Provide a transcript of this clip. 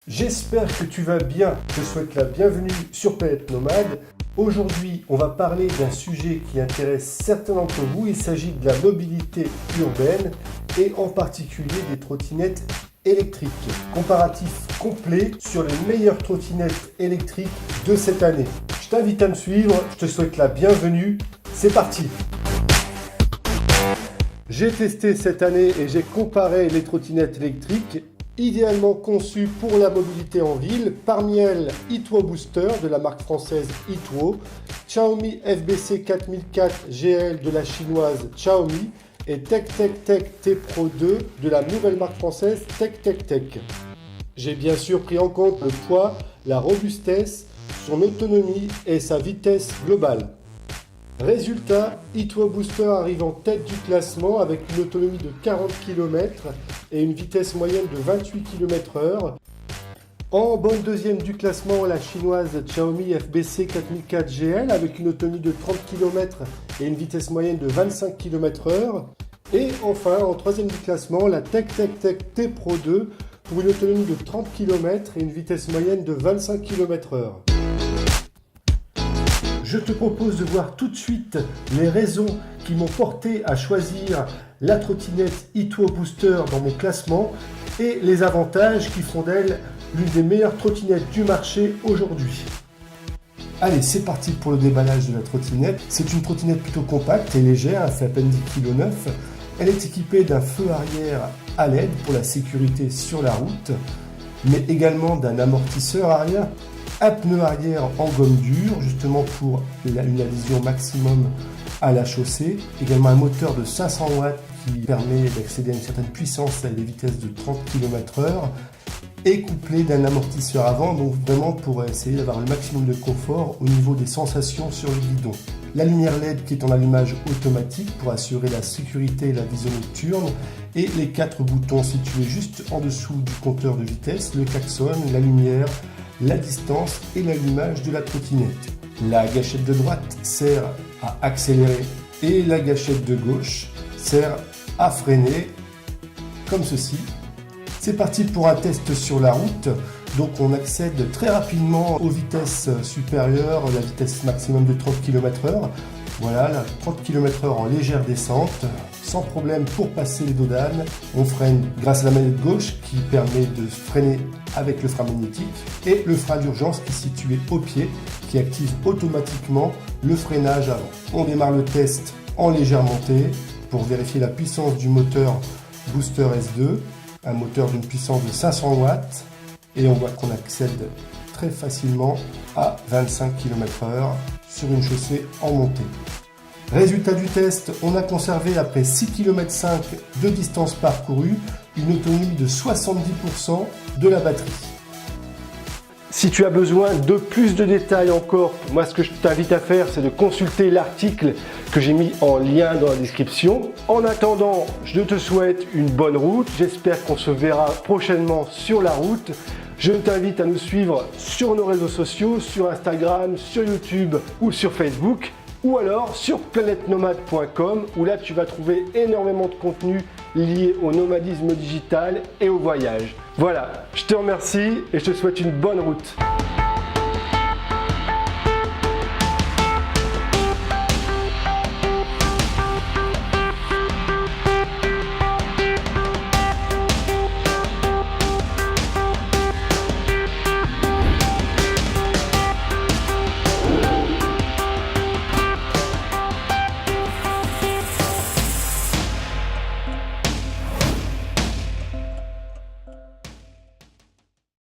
J'espère que tu vas bien, je te souhaite la bienvenue sur Planète Nomade. Aujourd'hui, on va parler d'un sujet qui intéresse certains d'entre vous. Il s'agit de la mobilité urbaine et en particulier des trottinettes électriques. Comparatif complet sur les meilleures trottinettes électriques de cette année. Je t'invite à me suivre, je te souhaite la bienvenue. C'est parti! J'ai testé cette année et j'ai comparé les trottinettes électriques idéalement conçues pour la mobilité en ville. Parmi elles, eTwo Booster de la marque française eTwo, Xiaomi FBC 4004 GL de la chinoise Xiaomi et TEC T Pro 2 de la nouvelle marque française TEC. J'ai bien sûr pris en compte le poids, la robustesse, son autonomie et sa vitesse globale. Résultat, eTwo Booster arrive en tête du classement avec une autonomie de 40 km et une vitesse moyenne de 28 km/h. En bonne deuxième du classement, la chinoise Xiaomi FBC 4004 GL avec une autonomie de 30 km et une vitesse moyenne de 25 km/h. Et enfin, en troisième du classement, la TEC T Pro 2 pour une autonomie de 30 km et une vitesse moyenne de 25 km/h. Je te propose de voir tout de suite les raisons qui m'ont porté à choisir la trottinette eTwo Booster dans mon classement et les avantages qui font d'elle l'une des meilleures trottinettes du marché aujourd'hui. Allez, c'est parti pour le déballage de la trottinette. C'est une trottinette plutôt compacte et légère, elle fait à peine 10,9 kg. Elle est équipée d'un feu arrière à LED pour la sécurité sur la route, mais également d'un amortisseur arrière. Un pneu arrière en gomme dure, justement pour une adhésion maximum à la chaussée. Également un moteur de 500 watts qui permet d'accéder à une certaine puissance à des vitesses de 30 km/h. Et couplé d'un amortisseur avant, donc vraiment pour essayer d'avoir le maximum de confort au niveau des sensations sur le guidon. La lumière LED qui est en allumage automatique pour assurer la sécurité et la vision nocturne. Et les 4 boutons situés juste en dessous du compteur de vitesse, le klaxon, la lumière, la distance et l'allumage de la trottinette. La gâchette de droite sert à accélérer et la gâchette de gauche sert à freiner comme ceci. C'est parti pour un test sur la route. Donc on accède très rapidement aux vitesses supérieures, la vitesse maximum de 30 km/h. Voilà, la 30 km/h en légère descente, sans problème pour passer les dos d'âne. On freine grâce à la manette gauche qui permet de freiner avec le frein magnétique et le frein d'urgence qui est situé au pied, qui active automatiquement le freinage avant. On démarre le test en légère montée pour vérifier la puissance du moteur Booster S2, un moteur d'une puissance de 500 watts et on voit qu'on accède très facilement à 25 km/h sur une chaussée en montée. Résultat du test, on a conservé après 6,5 km de distance parcourue une autonomie de 70% de la batterie. Si tu as besoin de plus de détails encore, moi ce que je t'invite à faire c'est de consulter l'article que j'ai mis en lien dans la description. En attendant, je te souhaite une bonne route, j'espère qu'on se verra prochainement sur la route. Je t'invite à nous suivre sur nos réseaux sociaux, sur Instagram, sur YouTube ou sur Facebook, ou alors sur planetnomade.com où là tu vas trouver énormément de contenu lié au nomadisme digital et au voyage. Voilà, je te remercie et je te souhaite une bonne route.